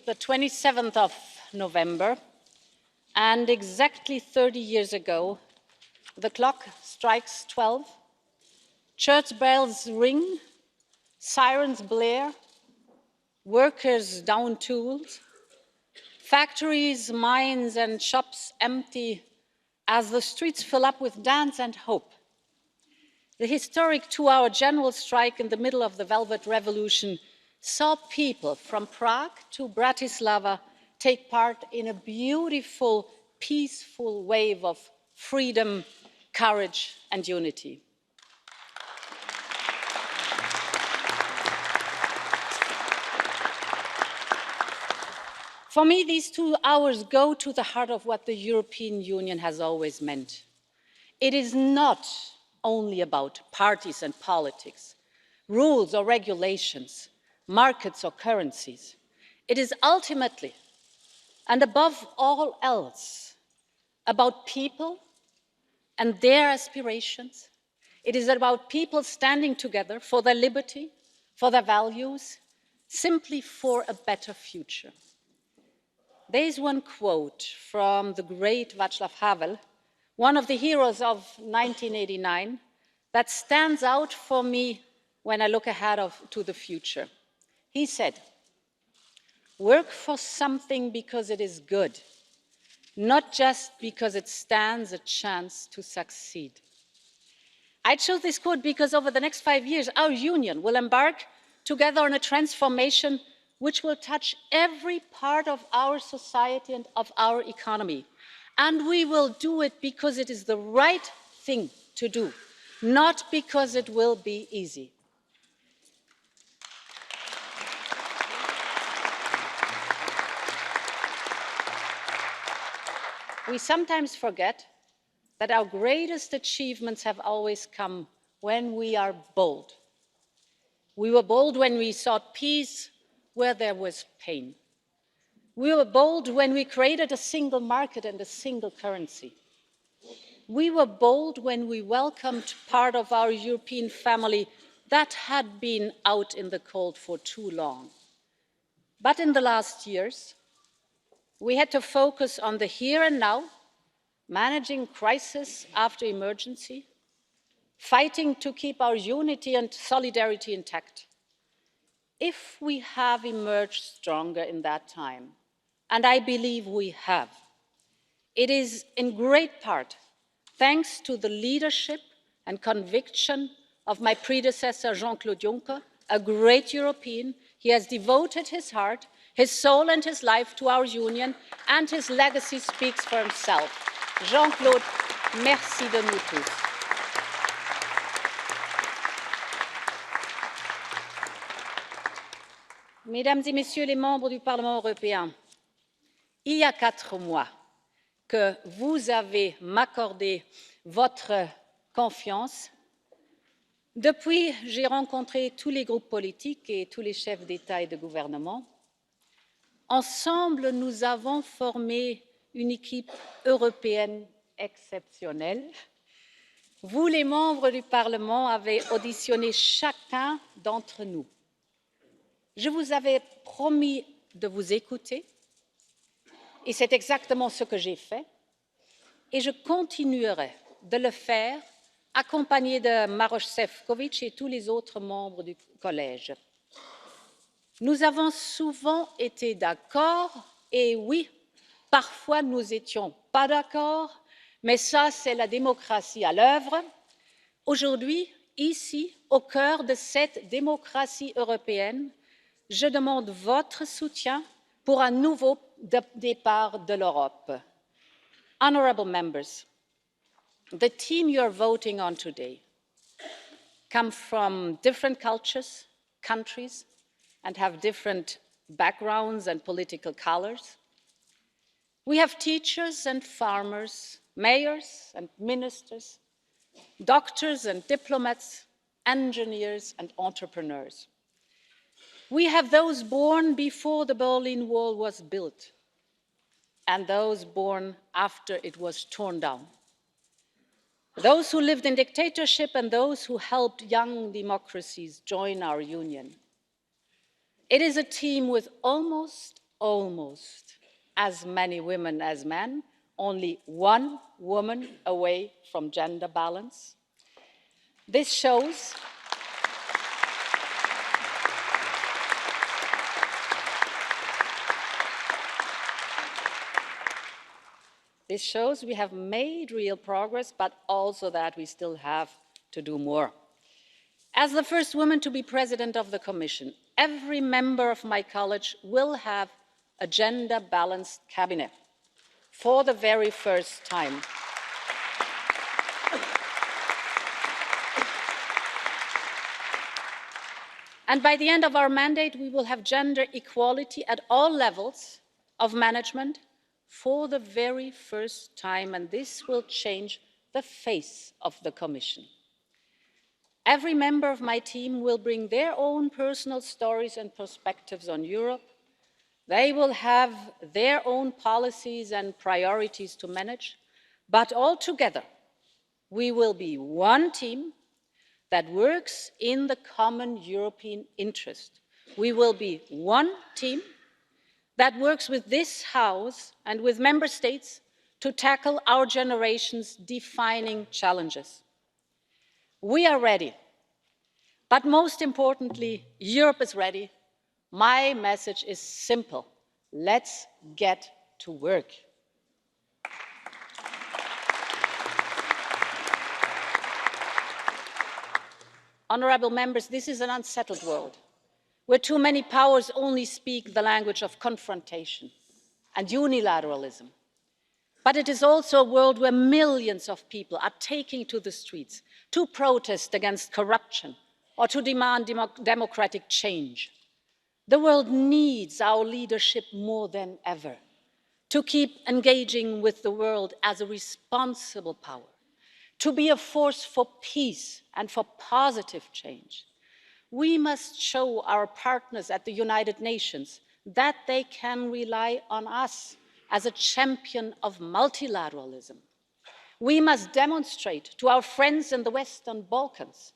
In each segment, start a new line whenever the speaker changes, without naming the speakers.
the 27th of November, and exactly 30 years ago, the clock strikes 12, church bells ring, sirens blare, workers down tools, factories, mines, and shops empty as the streets fill up with dance and hope. The historic 2-hour general strike in the middle of the Velvet Revolution saw people from Prague to Bratislava take part in a beautiful, peaceful wave of freedom, courage, and unity. For me, these 2 hours go to the heart of what the European Union has always meant. It is not only about parties and politics, rules or regulations, markets or currencies. It is ultimately, and above all else, about people and their aspirations. It is about people standing together for their liberty, for their values, simply for a better future. There is one quote from the great Václav Havel, one of the heroes of 1989, that stands out for me when I look ahead to the future. He said, "Work for something because it is good, not just because it stands a chance to succeed." I chose this quote because over the next 5 years, our union will embark together on a transformation which will touch every part of our society and of our economy. And we will do it because it is the right thing to do, not because it will be easy. We sometimes forget that our greatest achievements have always come when we are bold. We were bold when we sought peace where there was pain. We were bold when we created a single market and a single currency. We were bold when we welcomed part of our European family that had been out in the cold for too long. But in the last years, we had to focus on the here and now, managing crisis after emergency, fighting to keep our unity and solidarity intact. If we have emerged stronger in that time, and I believe we have, it is in great part thanks to the leadership and conviction of my predecessor, Jean-Claude Juncker, a great European. He has devoted his heart, his soul and his life to our union, and his legacy speaks for himself. Jean-Claude, merci de nous tous. Mesdames et Messieurs les membres du Parlement européen, il y a 4 mois que vous avez m'accordé votre confiance. Depuis, j'ai rencontré tous les groupes politiques et tous les chefs d'État et de gouvernement. Ensemble, nous avons formé une équipe européenne exceptionnelle. Vous, les membres du Parlement, avez auditionné chacun d'entre nous. Je vous avais promis de vous écouter, et c'est exactement ce que j'ai fait, et je continuerai de le faire, accompagnée de Maroš Šefčovič et tous les autres membres du collège. Nous avons souvent été d'accord, et oui, parfois nous n'étions pas d'accord, mais ça, c'est la démocratie à l'œuvre. Aujourd'hui, ici, au cœur de cette démocratie européenne, je demande votre soutien pour un nouveau départ de l'Europe. Honourable members, the team you are voting on today come from different cultures, countries, and have different backgrounds and political colours. We have teachers and farmers, mayors and ministers, doctors and diplomats, engineers and entrepreneurs. We have those born before the Berlin Wall was built and those born after it was torn down. Those who lived in dictatorship and those who helped young democracies join our union. It is a team with almost almost as many women as men, only one woman away from gender balance. This shows we have made real progress, but also that we still have to do more. As the first woman to be president of the Commission, every member of my college will have a gender-balanced cabinet for the very first time. And by the end of our mandate, we will have gender equality at all levels of management for the very first time, and this will change the face of the Commission. Every member of my team will bring their own personal stories and perspectives on Europe. They will have their own policies and priorities to manage, but all together, we will be one team that works in the common European interest. We will be one team that works with this House and with member states to tackle our generation's defining challenges. We are ready, but most importantly, Europe is ready. My message is simple. Let's get to work. Honourable members, this is an unsettled world, where too many powers only speak the language of confrontation and unilateralism. But it is also a world where millions of people are taking to the streets to protest against corruption or to demand democratic change. The world needs our leadership more than ever to keep engaging with the world as a responsible power, to be a force for peace and for positive change. We must show our partners at the United Nations that they can rely on us as a champion of multilateralism. We must demonstrate to our friends in the Western Balkans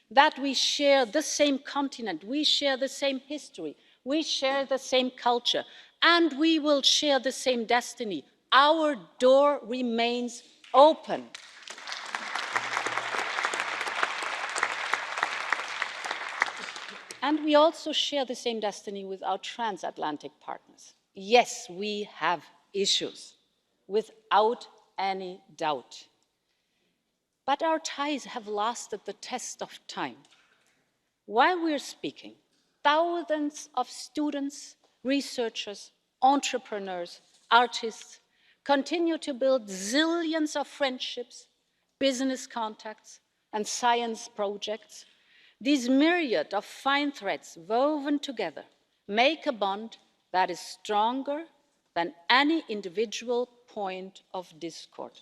that we share the same continent, we share the same history, we share the same culture, and we will share the same destiny. Our door remains open. And we also share the same destiny with our transatlantic partners. Yes, we have issues, without any doubt. But our ties have lasted the test of time. While we're speaking, thousands of students, researchers, entrepreneurs, artists continue to build zillions of friendships, business contacts, and science projects. These myriad of fine threads woven together make a bond that is stronger than any individual point of discord.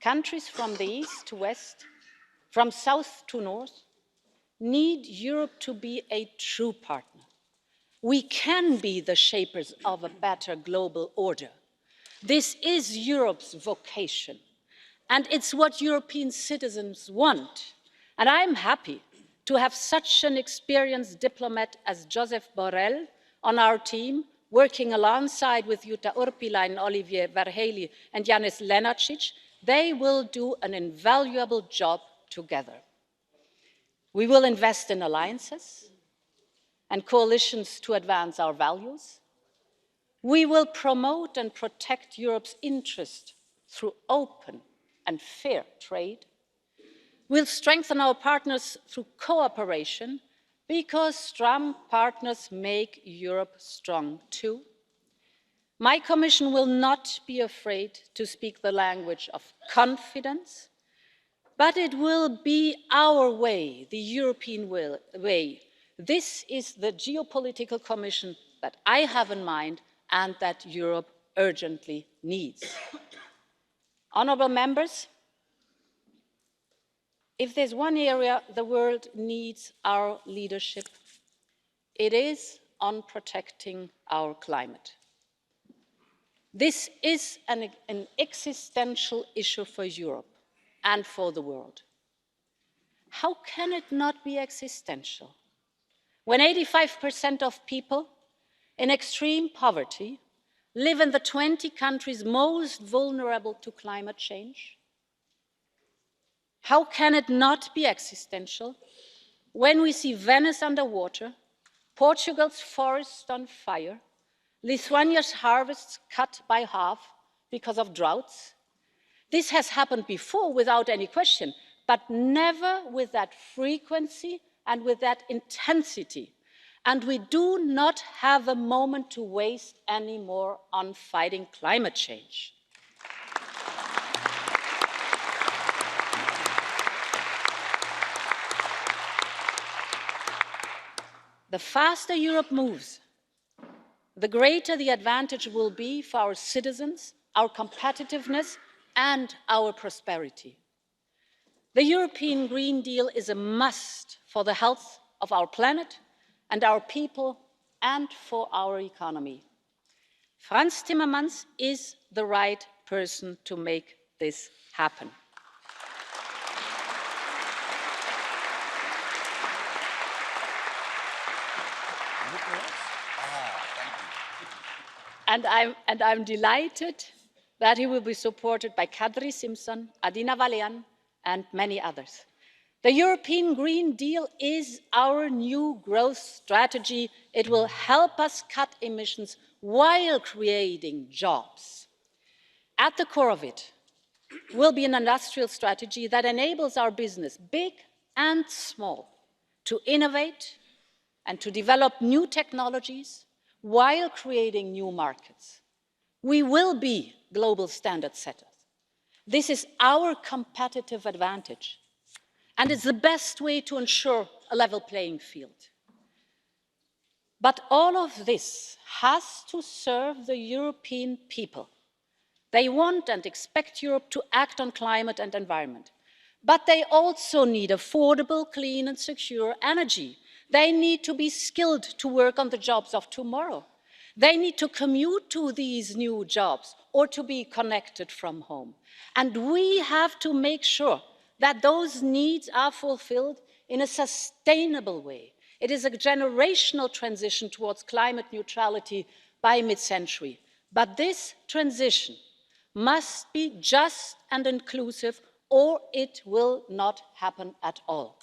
Countries from the east to west, from south to north, need Europe to be a true partner. We can be the shapers of a better global order. This is Europe's vocation, and it's what European citizens want. And I'm happy to have such an experienced diplomat as Josep Borrell on our team, working alongside with Jutta Urpilainen, Olivier Varhelyi and Janez Lenarčič. They will do an invaluable job together. We will invest in alliances and coalitions to advance our values. We will promote and protect Europe's interest through open and fair trade. We'll strengthen our partners through cooperation, because strong partners make Europe strong too. My Commission will not be afraid to speak the language of confidence, but it will be our way, the European way. This is the geopolitical Commission that I have in mind and that Europe urgently needs. Honourable members, if there's one area the world needs our leadership, it is on protecting our climate. This is an existential issue for Europe and for the world. How can it not be existential when 85% of people in extreme poverty live in the 20 countries most vulnerable to climate change? How can it not be existential when we see Venice underwater, Portugal's forests on fire, Lithuania's harvests cut by half because of droughts? This has happened before without any question, but never with that frequency and with that intensity. And we do not have a moment to waste anymore on fighting climate change. The faster Europe moves, the greater the advantage will be for our citizens, our competitiveness, and our prosperity. The European Green Deal is a must for the health of our planet and our people and for our economy. Frans Timmermans is the right person to make this happen. And I'm delighted that he will be supported by Kadri Simpson, Adina Valean, and many others. The European Green Deal is our new growth strategy. It will help us cut emissions while creating jobs. At the core of it will be an industrial strategy that enables our business, big and small, to innovate and to develop new technologies while creating new markets. We will be global standard setters. This is our competitive advantage, and it's the best way to ensure a level playing field. But all of this has to serve the European people. They want and expect Europe to act on climate and environment, but they also need affordable, clean and secure energy. They need to be skilled to work on the jobs of tomorrow. They need to commute to these new jobs or to be connected from home. And we have to make sure that those needs are fulfilled in a sustainable way. It is a generational transition towards climate neutrality by mid-century. But this transition must be just and inclusive, or it will not happen at all.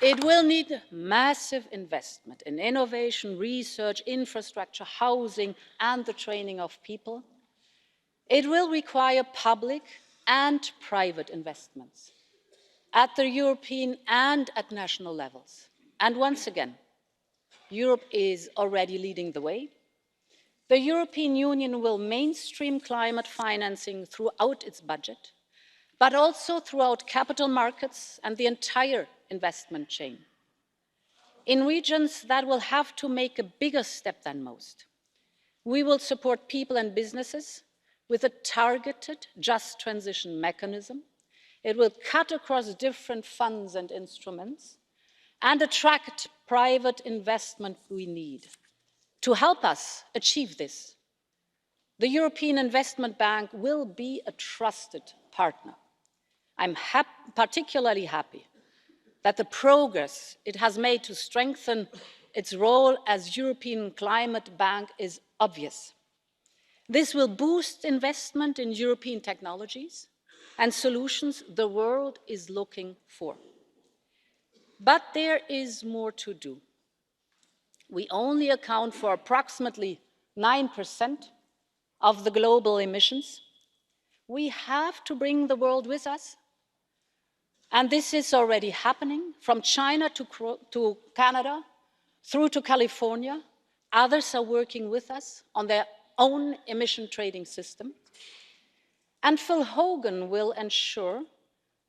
It will need massive investment in innovation, research, infrastructure, housing, and the training of people. It will require public and private investments at the European and at national levels. And once again, Europe is already leading the way. The European Union will mainstream climate financing throughout its budget, but also throughout capital markets and the entire investment chain. In regions that will have to make a bigger step than most, we will support people and businesses with a targeted just transition mechanism. It will cut across different funds and instruments and attract private investment we need. To help us achieve this, the European Investment Bank will be a trusted partner. I'm particularly happy that the progress it has made to strengthen its role as European Climate Bank is obvious. This will boost investment in European technologies and solutions the world is looking for. But there is more to do. We only account for approximately 9% of the global emissions. We have to bring the world with us. And this is already happening from China to Canada, through to California. Others are working with us on their own emission trading system. And Phil Hogan will ensure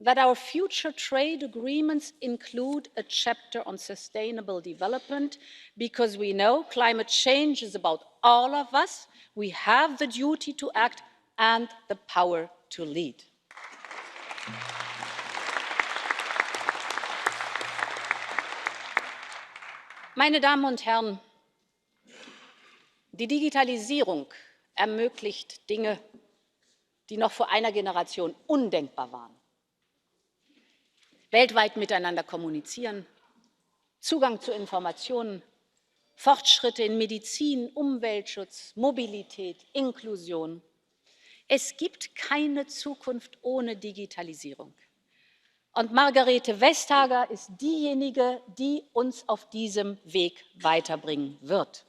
that our future trade agreements include a chapter on sustainable development, because we know climate change is about all of us. We have the duty to act and the power to lead. Meine Damen und Herren, die Digitalisierung ermöglicht Dinge, die noch vor einer Generation undenkbar waren. weltweit miteinander kommunizieren, Zugang zu Informationen, Fortschritte in Medizin, Umweltschutz, Mobilität, Inklusion. Es gibt keine Zukunft ohne Digitalisierung. Und Margarete Vestager ist diejenige, die uns auf diesem Weg weiterbringen wird.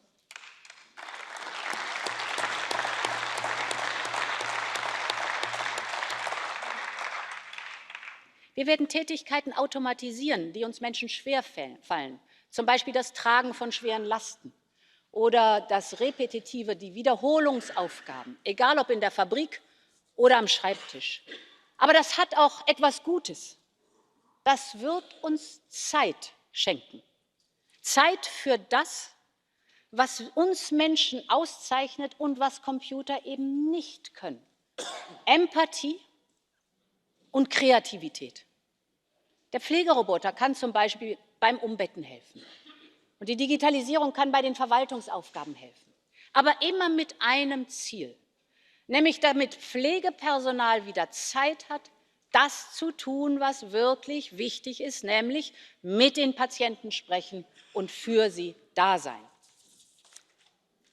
Wir werden Tätigkeiten automatisieren, die uns Menschen schwerfallen, zum Beispiel das Tragen von schweren Lasten oder das Repetitive, die Wiederholungsaufgaben, egal ob in der Fabrik oder am Schreibtisch. Aber das hat auch etwas Gutes. Das wird uns Zeit schenken. Zeit für das, was uns Menschen auszeichnet und was Computer eben nicht können. Empathie und Kreativität. Der Pflegeroboter kann zum Beispiel beim Umbetten helfen. Und die Digitalisierung kann bei den Verwaltungsaufgaben helfen. Aber immer mit einem Ziel, nämlich damit Pflegepersonal wieder Zeit hat, das zu tun, was wirklich wichtig ist, nämlich mit den Patienten sprechen und für sie da sein.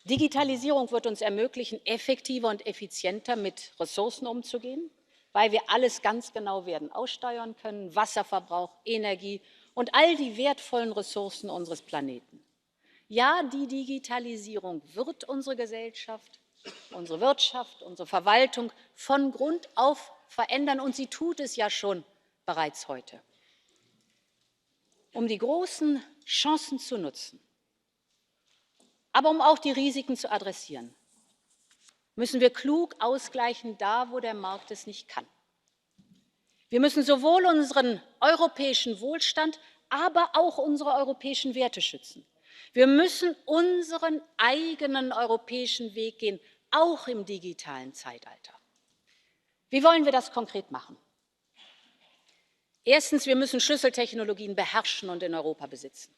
Digitalisierung wird uns ermöglichen, effektiver und effizienter mit Ressourcen umzugehen, weil wir alles ganz genau werden aussteuern können, Wasserverbrauch, Energie und all die wertvollen Ressourcen unseres Planeten. Ja, die Digitalisierung wird unsere Gesellschaft, unsere Wirtschaft, unsere Verwaltung von Grund auf verändern, und sie tut es ja schon bereits heute. Um die großen Chancen zu nutzen, aber um auch die Risiken zu adressieren, müssen wir klug ausgleichen, da wo der Markt es nicht kann. Wir müssen sowohl unseren europäischen Wohlstand, aber auch unsere europäischen Werte schützen. Wir müssen unseren eigenen europäischen Weg gehen, auch im digitalen Zeitalter. Wie wollen wir das konkret machen? Erstens, wir müssen Schlüsseltechnologien beherrschen und in Europa besitzen.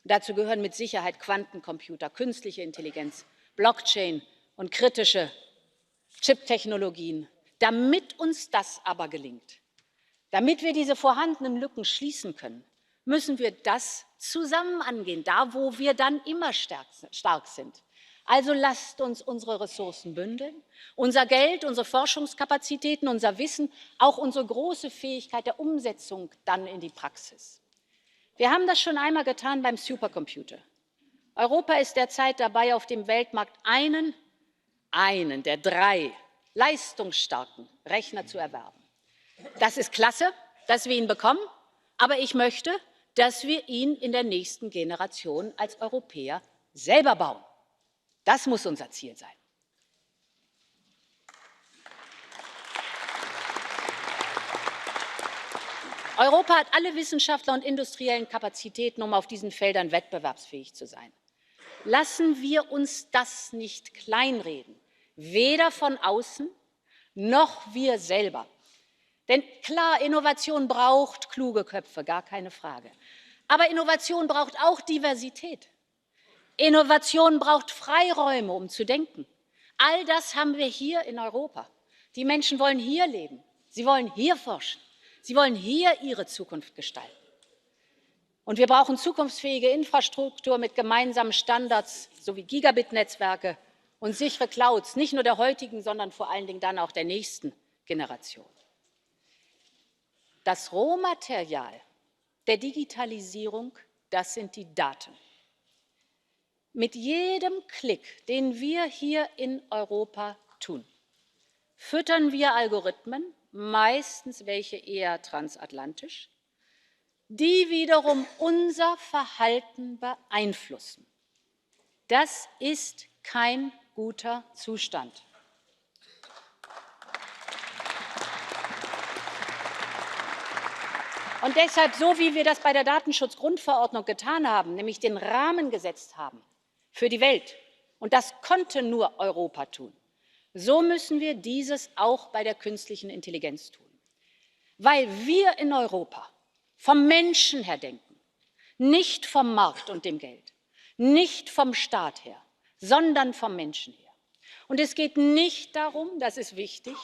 Und dazu gehören mit Sicherheit Quantencomputer, künstliche Intelligenz, Blockchain und kritische Chiptechnologien. Damit uns das aber gelingt, damit wir diese vorhandenen Lücken schließen können, müssen wir das zusammen angehen, da wo wir dann immer stark sind. Also lasst uns unsere Ressourcen bündeln, unser Geld, unsere Forschungskapazitäten, unser Wissen, auch unsere große Fähigkeit der Umsetzung dann in die Praxis. Wir haben das schon einmal getan beim Supercomputer. Europa ist derzeit dabei, auf dem Weltmarkt einen der 3 leistungsstarken Rechner zu erwerben. Das ist klasse, dass wir ihn bekommen, aber ich möchte, dass wir ihn in der nächsten Generation als Europäer selber bauen. Das muss unser Ziel sein. Europa hat alle Wissenschaftler und industriellen Kapazitäten, um auf diesen Feldern wettbewerbsfähig zu sein. Lassen wir uns das nicht kleinreden, weder von außen noch wir selber. Denn klar, Innovation braucht kluge Köpfe, gar keine Frage. Aber Innovation braucht auch Diversität. Innovation braucht Freiräume, um zu denken. All das haben wir hier in Europa. Die Menschen wollen hier leben, sie wollen hier forschen, sie wollen hier ihre Zukunft gestalten. Und wir brauchen zukunftsfähige Infrastruktur mit gemeinsamen Standards sowie Gigabit-Netzwerke und sichere Clouds, nicht nur der heutigen, sondern vor allen Dingen dann auch der nächsten Generation. Das Rohmaterial der Digitalisierung, das sind die Daten. Mit jedem Klick, den wir hier in Europa tun, füttern wir Algorithmen, meistens welche eher transatlantisch, die wiederum unser Verhalten beeinflussen. Das ist kein guter Zustand. Und deshalb, so wie wir das bei der Datenschutzgrundverordnung getan haben, nämlich den Rahmen gesetzt haben für die Welt, und das konnte nur Europa tun, so müssen wir dieses auch bei der künstlichen Intelligenz tun. Weil wir in Europa vom Menschen her denken, nicht vom Markt und dem Geld, nicht vom Staat her, sondern vom Menschen her. Und es geht nicht darum, das ist wichtig,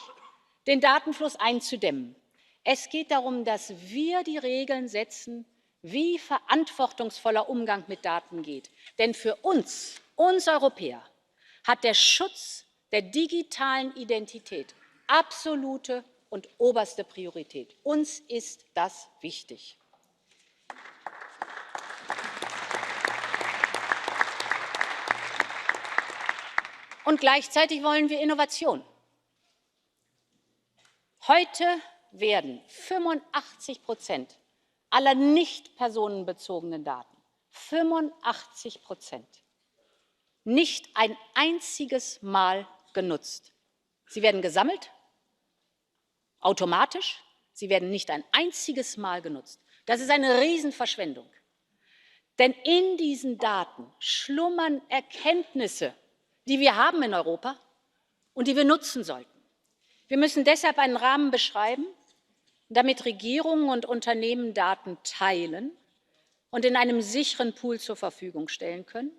den Datenfluss einzudämmen. Es geht darum, dass wir die Regeln setzen, wie verantwortungsvoller Umgang mit Daten geht. Denn für uns Europäer, hat der Schutz der digitalen Identität absolute und oberste Priorität. Uns ist das wichtig. Und gleichzeitig wollen wir Innovation. Heute werden 85% aller nicht personenbezogenen Daten, 85%, nicht ein einziges Mal genutzt. Sie werden gesammelt, automatisch, sie werden nicht ein einziges Mal genutzt. Das ist eine Riesenverschwendung. Denn in diesen Daten schlummern Erkenntnisse, die wir haben in Europa und die wir nutzen sollten. Wir müssen deshalb einen Rahmen beschreiben, damit Regierungen und Unternehmen Daten teilen und in einem sicheren Pool zur Verfügung stellen können.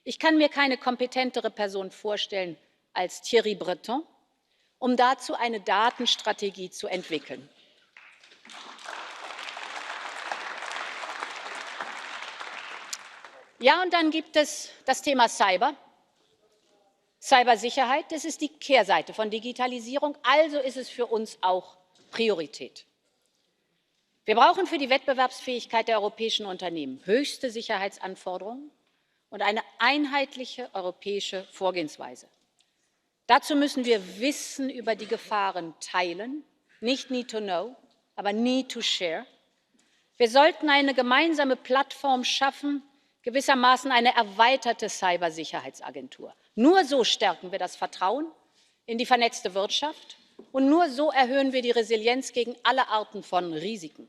Ich kann mir keine kompetentere Person vorstellen als Thierry Breton, um dazu eine Datenstrategie zu entwickeln. Ja, und dann gibt es das Thema Cybersicherheit. Das ist die Kehrseite von Digitalisierung, also ist es für uns auch Priorität. Wir brauchen für die Wettbewerbsfähigkeit der europäischen Unternehmen höchste Sicherheitsanforderungen und eine einheitliche europäische Vorgehensweise. Dazu müssen wir Wissen über die Gefahren teilen, nicht need to know, aber need to share. Wir sollten eine gemeinsame Plattform schaffen, gewissermaßen eine erweiterte Cybersicherheitsagentur. Nur so stärken wir das Vertrauen in die vernetzte Wirtschaft und nur so erhöhen wir die Resilienz gegen alle Arten von Risiken.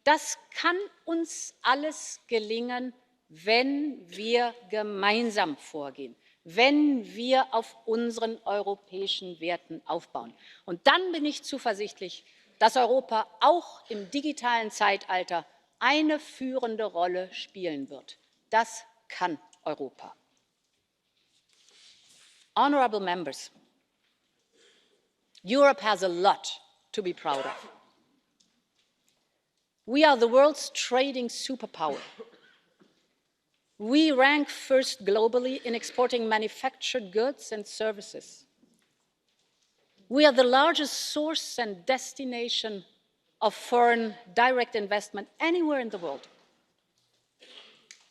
Das kann uns alles gelingen, wenn wir gemeinsam vorgehen, wenn wir auf unseren europäischen Werten aufbauen. Und dann bin ich zuversichtlich, dass Europa auch im digitalen Zeitalter eine führende Rolle spielen wird. Das kann Europa. Honourable members, Europe has a lot to be proud of. We are the world's trading superpower. We rank first globally in exporting manufactured goods and services. We are the largest source and destination of foreign direct investment anywhere in the world.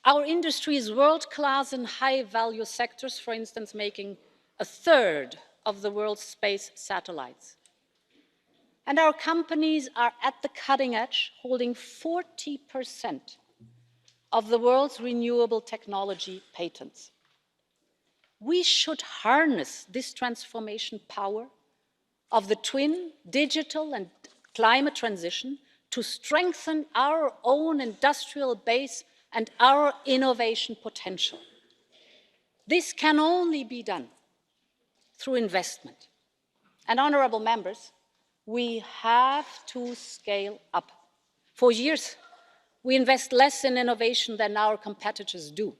Our industry is world-class in high-value sectors, for instance, making a third of the world's space satellites. And our companies are at the cutting edge, holding 40% of the world's renewable technology patents. We should harness this transformation power of the twin digital and climate transition to strengthen our own industrial base and our innovation potential. This can only be done through investment. And honourable members, we have to scale up. For years, we invest less in innovation than our competitors do.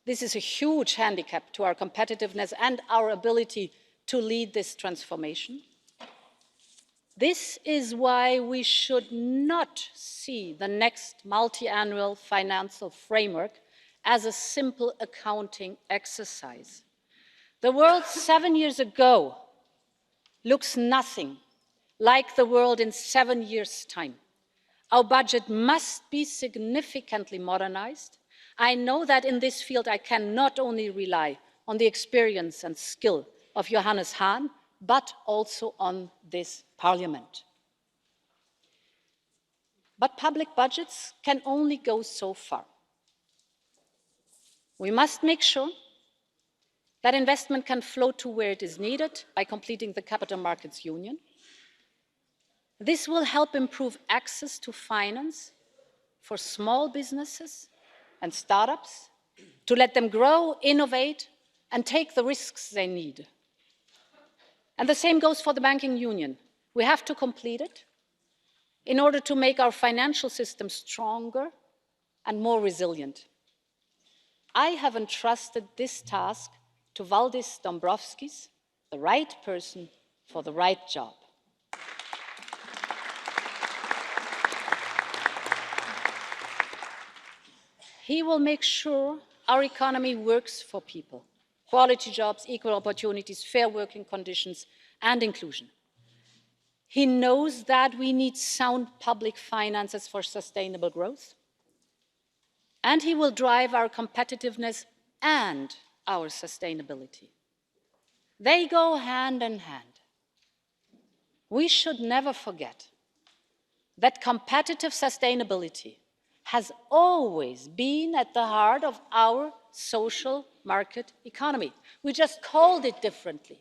This is a huge handicap to our competitiveness and our ability to lead this transformation. This is why we should not see the next multi-annual financial framework as a simple accounting exercise. The world 7 years ago looks nothing like the world in 7 years' time. Our budget must be significantly modernized. I know that in this field I can not only rely on the experience and skill of Johannes Hahn, but also on this Parliament. But public budgets can only go so far. We must make sure that investment can flow to where it is needed by completing the Capital Markets Union. This will help improve access to finance for small businesses and startups, to let them grow, innovate, and take the risks they need. And the same goes for the banking union. We have to complete it in order to make our financial system stronger and more resilient. I have entrusted this task to Valdis Dombrovskis, the right person for the right job. He will make sure our economy works for people. Quality jobs, equal opportunities, fair working conditions, and inclusion. He knows that we need sound public finances for sustainable growth. And he will drive our competitiveness and our sustainability. They go hand in hand. We should never forget that competitive sustainability has always been at the heart of our social market economy. We just called it differently.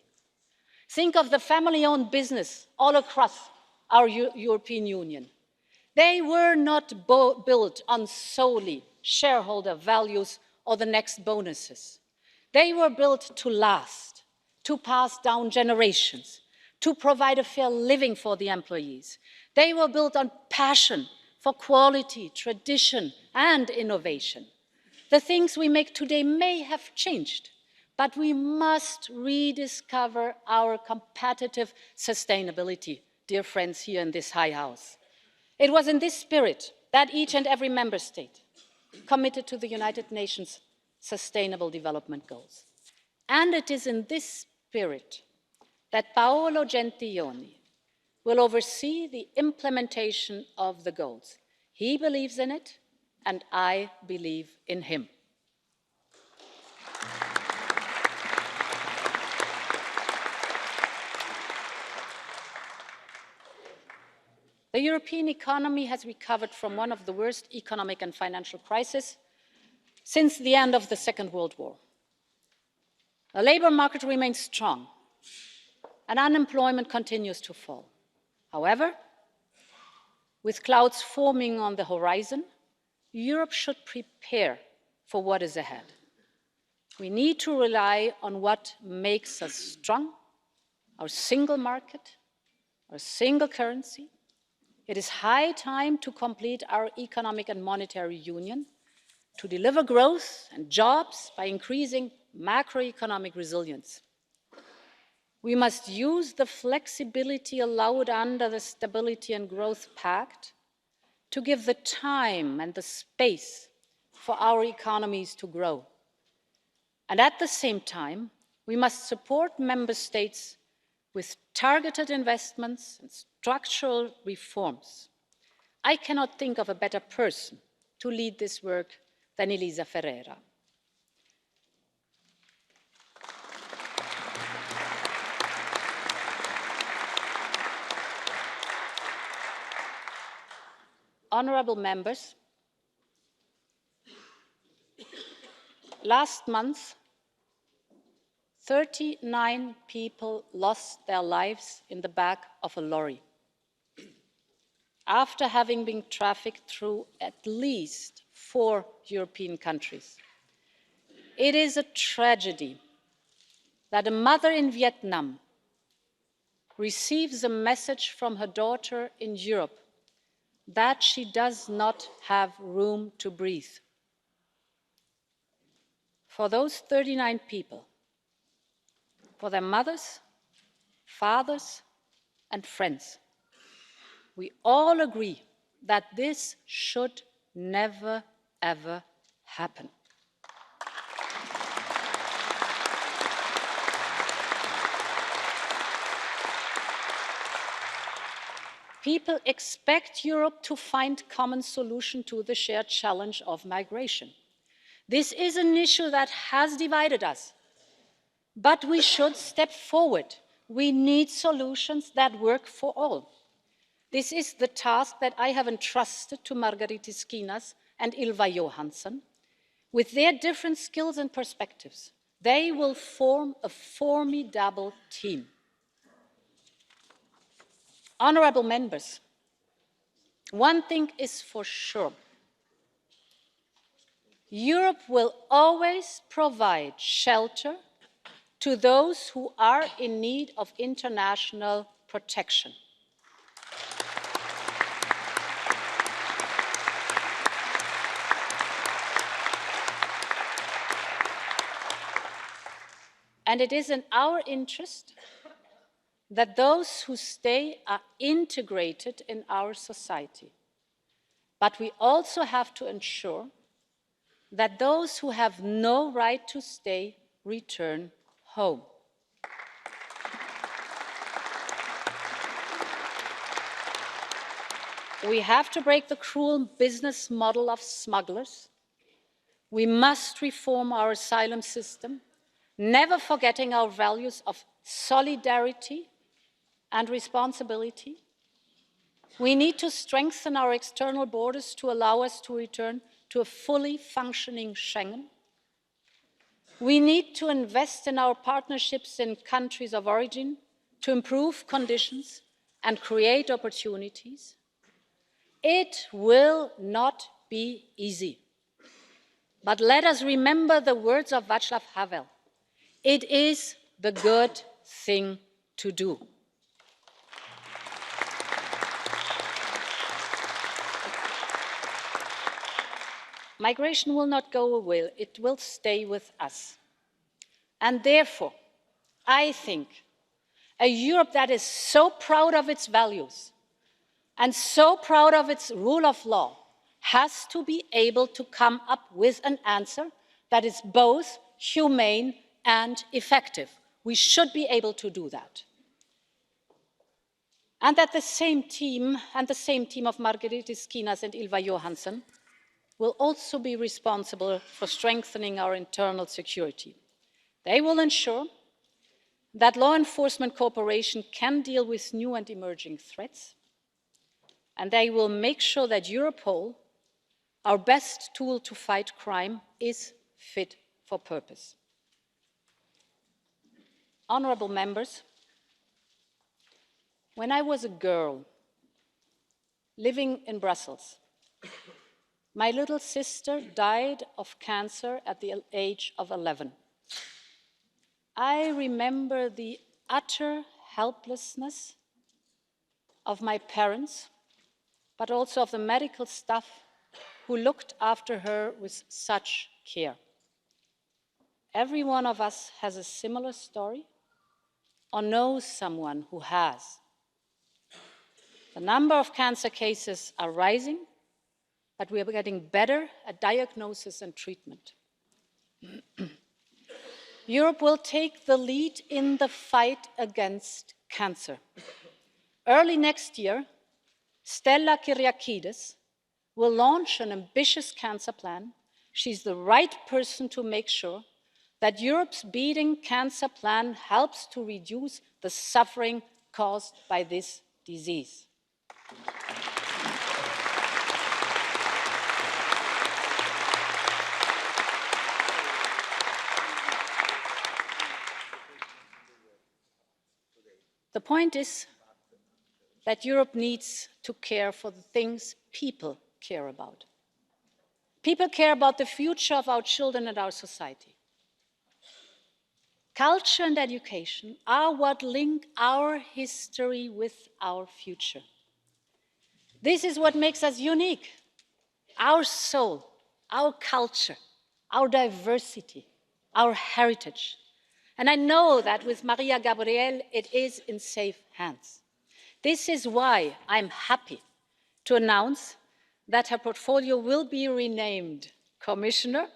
Think of the family-owned business all across our European Union. They were not built on solely shareholder values or the next bonuses. They were built to last, to pass down generations, to provide a fair living for the employees. They were built on passion for quality, tradition, and innovation. The things we make today may have changed, but we must rediscover our competitive sustainability, dear friends here in this high house. It was in this spirit that each and every member state committed to the United Nations Sustainable Development Goals. And it is in this spirit that Paolo Gentiloni will oversee the implementation of the goals. He believes in it, and I believe in him. The European economy has recovered from one of the worst economic and financial crises since the end of the Second World War. The labour market remains strong and unemployment continues to fall. However, with clouds forming on the horizon, Europe should prepare for what is ahead. We need to rely on what makes us strong, our single market, our single currency. It is high time to complete our economic and monetary union, to deliver growth and jobs by increasing macroeconomic resilience. We must use the flexibility allowed under the Stability and Growth Pact to give the time and the space for our economies to grow. And at the same time, we must support member states with targeted investments and structural reforms. I cannot think of a better person to lead this work than Elisa Ferreira. Honourable members, last month, 39 people lost their lives in the back of a lorry after having been trafficked through at least 4 European countries. It is a tragedy that a mother in Vietnam receives a message from her daughter in Europe that she does not have room to breathe. For those 39 people, for their mothers, fathers, and friends, we all agree that this should never, ever happen. People expect Europe to find a common solution to the shared challenge of migration. This is an issue that has divided us, but we should step forward. We need solutions that work for all. This is the task that I have entrusted to Margrethe Skinas and Ylva Johansson. With their different skills and perspectives, they will form a formidable team. Honourable members, one thing is for sure. Europe will always provide shelter to those who are in need of international protection. And it is in our interest that those who stay are integrated in our society. But we also have to ensure that those who have no right to stay return home. We have to break the cruel business model of smugglers. We must reform our asylum system, never forgetting our values of solidarity and responsibility. We need to strengthen our external borders to allow us to return to a fully functioning Schengen. We need to invest in our partnerships in countries of origin to improve conditions and create opportunities. It will not be easy. But let us remember the words of Václav Havel. It is the good thing to do. Migration will not go away, it will stay with us. And therefore, I think a Europe that is so proud of its values and so proud of its rule of law has to be able to come up with an answer that is both humane and effective. We should be able to do that. And that the same team of Margrethe Skinas and Ylva Johansson will also be responsible for strengthening our internal security. They will ensure that law enforcement cooperation can deal with new and emerging threats, and they will make sure that Europol, our best tool to fight crime, is fit for purpose. Honourable members, when I was a girl living in Brussels, my little sister died of cancer at the age of 11. I remember the utter helplessness of my parents, but also of the medical staff who looked after her with such care. Every one of us has a similar story or knows someone who has. The number of cancer cases are rising, but we are getting better at diagnosis and treatment. Europe will take the lead in the fight against cancer. Early next year, Stella Kyriakides will launch an ambitious cancer plan. She's the right person to make sure that Europe's Beating Cancer Plan helps to reduce the suffering caused by this disease. The point is that Europe needs to care for the things people care about. People care about the future of our children and our society. Culture and education are what link our history with our future. This is what makes us unique. Our soul, our culture, our diversity, our heritage. And I know that with Maria Gabriel, it is in safe hands. This is why I'm happy to announce that her portfolio will be renamed Commissioner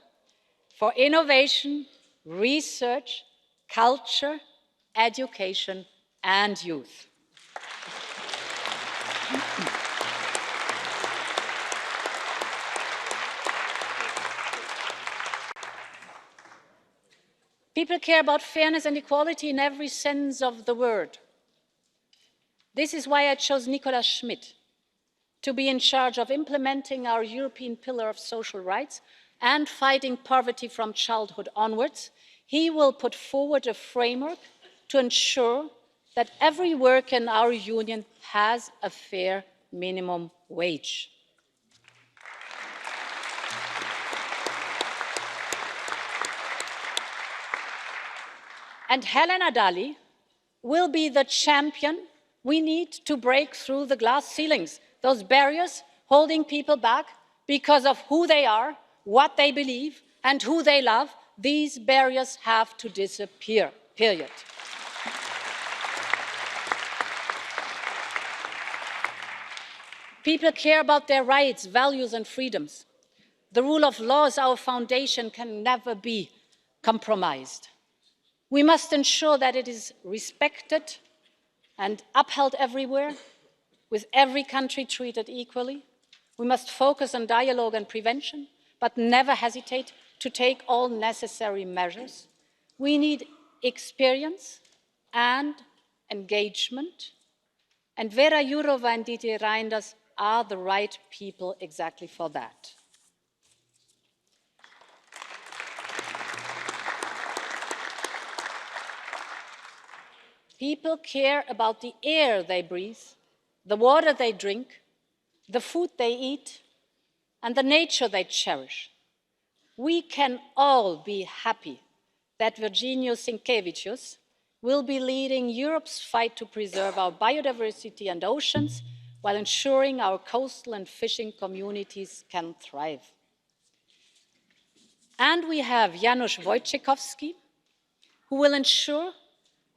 for Innovation, Research, Culture, Education and Youth. People care about fairness and equality in every sense of the word. This is why I chose Nicolas Schmit to be in charge of implementing our European Pillar of Social Rights and fighting poverty from childhood onwards. He will put forward a framework to ensure that every worker in our union has a fair minimum wage. And Helena Dalli will be the champion we need to break through the glass ceilings, those barriers holding people back because of who they are, what they believe, and who they love. These barriers have to disappear, period. People care about their rights, values, and freedoms. The rule of law is our foundation, can never be compromised. We must ensure that it is respected and upheld everywhere, with every country treated equally. We must focus on dialogue and prevention, but never hesitate to take all necessary measures. We need experience and engagement, and Vera Jourova and Didier Reynders are the right people exactly for that. People care about the air they breathe, the water they drink, the food they eat, and the nature they cherish. We can all be happy that Virginijus Sinkevicius will be leading Europe's fight to preserve our biodiversity and oceans while ensuring our coastal and fishing communities can thrive. And we have Janusz Wojciechowski, who will ensure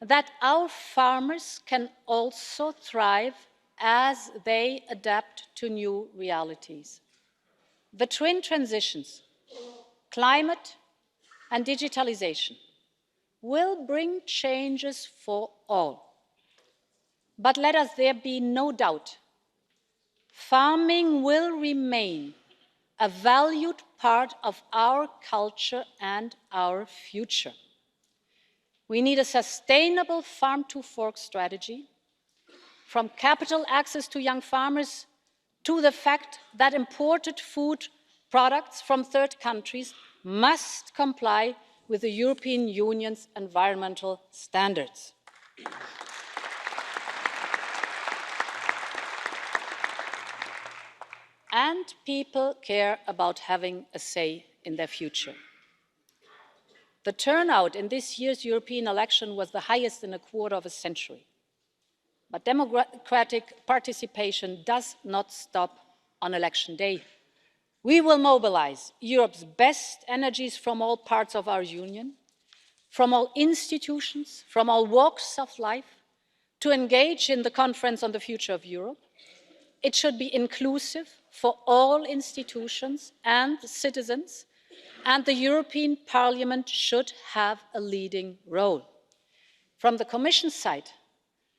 that our farmers can also thrive as they adapt to new realities. The twin transitions, climate and digitalization, will bring changes for all. But let there be no doubt, farming will remain a valued part of our culture and our future. We need a sustainable farm-to-fork strategy, from capital access to young farmers to the fact that imported food products from third countries must comply with the European Union's environmental standards. And people care about having a say in their future. The turnout in this year's European election was the highest in a quarter of a century. But democratic participation does not stop on election day. We will mobilize Europe's best energies from all parts of our Union, from all institutions, from all walks of life, to engage in the Conference on the Future of Europe. It should be inclusive for all institutions and citizens, and the European Parliament should have a leading role. From the Commission side,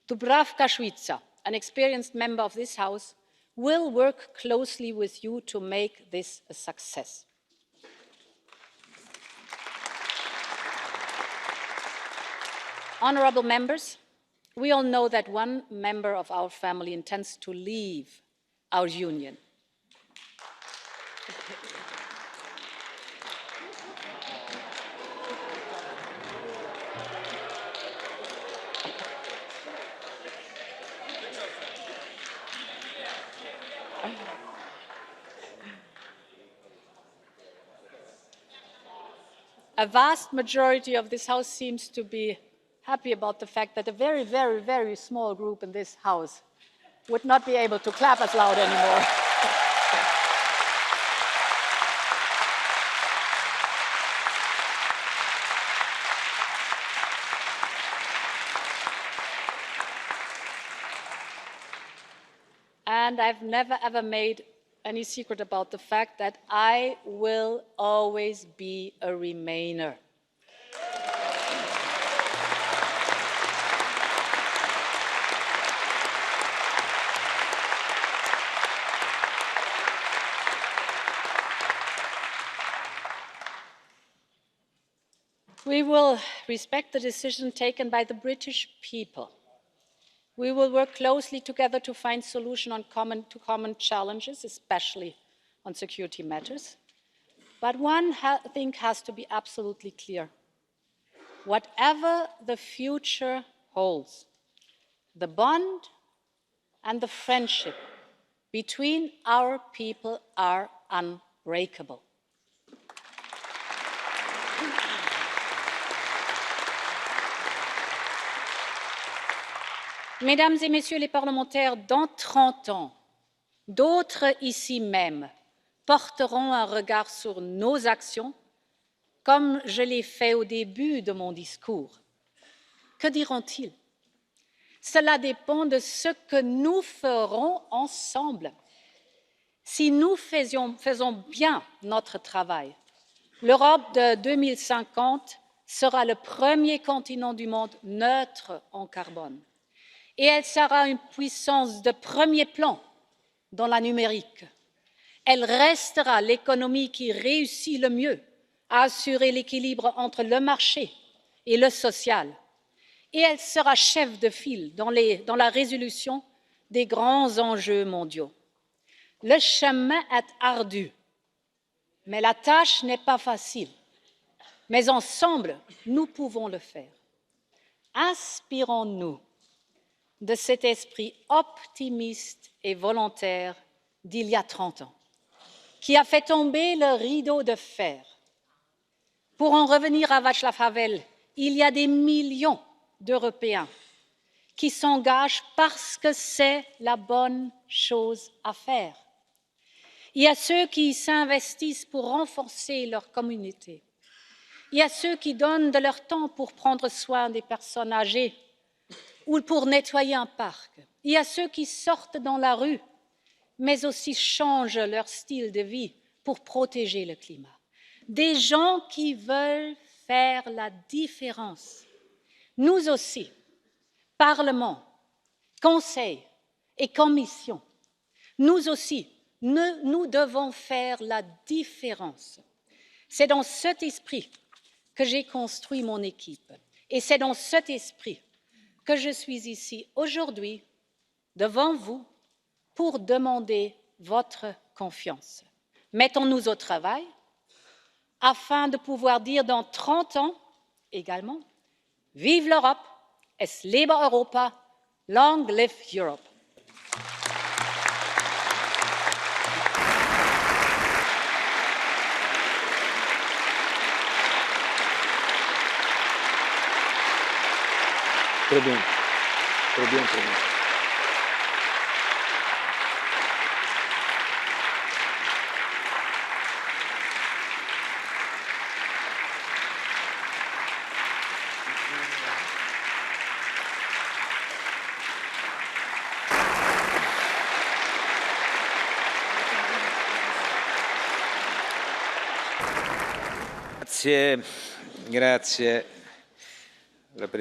Dubravka Šuica, an experienced member of this House, will work closely with you to make this a success. Honourable members, we all know that one member of our family intends to leave our Union. A vast majority of this House seems to be happy about the fact that a very, very, very small group in this House would not be able to clap as loud anymore. And I've never, ever made any secret about the fact that I will always be a Remainer. We will respect the decision taken by the British people. We will work closely together to find solutions to common challenges, especially on security matters. But one thing has to be absolutely clear. Whatever the future holds, the bond and the friendship between our people are unbreakable. Mesdames et Messieurs les parlementaires, dans 30 ans, d'autres ici même porteront un regard sur nos actions, comme je l'ai fait au début de mon discours. Que diront-ils? Cela dépend de ce que nous ferons ensemble. Si nous faisons bien notre travail, l'Europe de 2050 sera le premier continent du monde neutre en carbone et elle sera une puissance de premier plan dans la numérique. Elle restera l'économie qui réussit le mieux à assurer l'équilibre entre le marché et le social. Et elle sera chef de file dans la résolution des grands enjeux mondiaux. Le chemin est ardu, mais la tâche n'est pas facile. Mais ensemble, nous pouvons le faire. Inspirons-nous de cet esprit optimiste et volontaire d'il y a 30 ans, qui a fait tomber le rideau de fer. Pour en revenir à Václav Havel, il y a des millions d'Européens qui s'engagent parce que c'est la bonne chose à faire. Il y a ceux qui s'investissent pour renforcer leur communauté. Il y a ceux qui donnent de leur temps pour prendre soin des personnes âgées ou pour nettoyer un parc. Il y a ceux qui sortent dans la rue, mais aussi changent leur style de vie pour protéger le climat. Des gens qui veulent faire la différence. Nous aussi, Parlement, Conseil et Commission, nous aussi, nous devons faire la différence. C'est dans cet esprit que j'ai construit mon équipe et c'est dans cet esprit que je suis ici aujourd'hui devant vous pour demander votre confiance. Mettons-nous au travail afin de pouvoir dire dans 30 ans également « Vive l'Europe, es lebe Europa, long live Europe ».
Très bien, très bien, très bien. Grazie, grazie.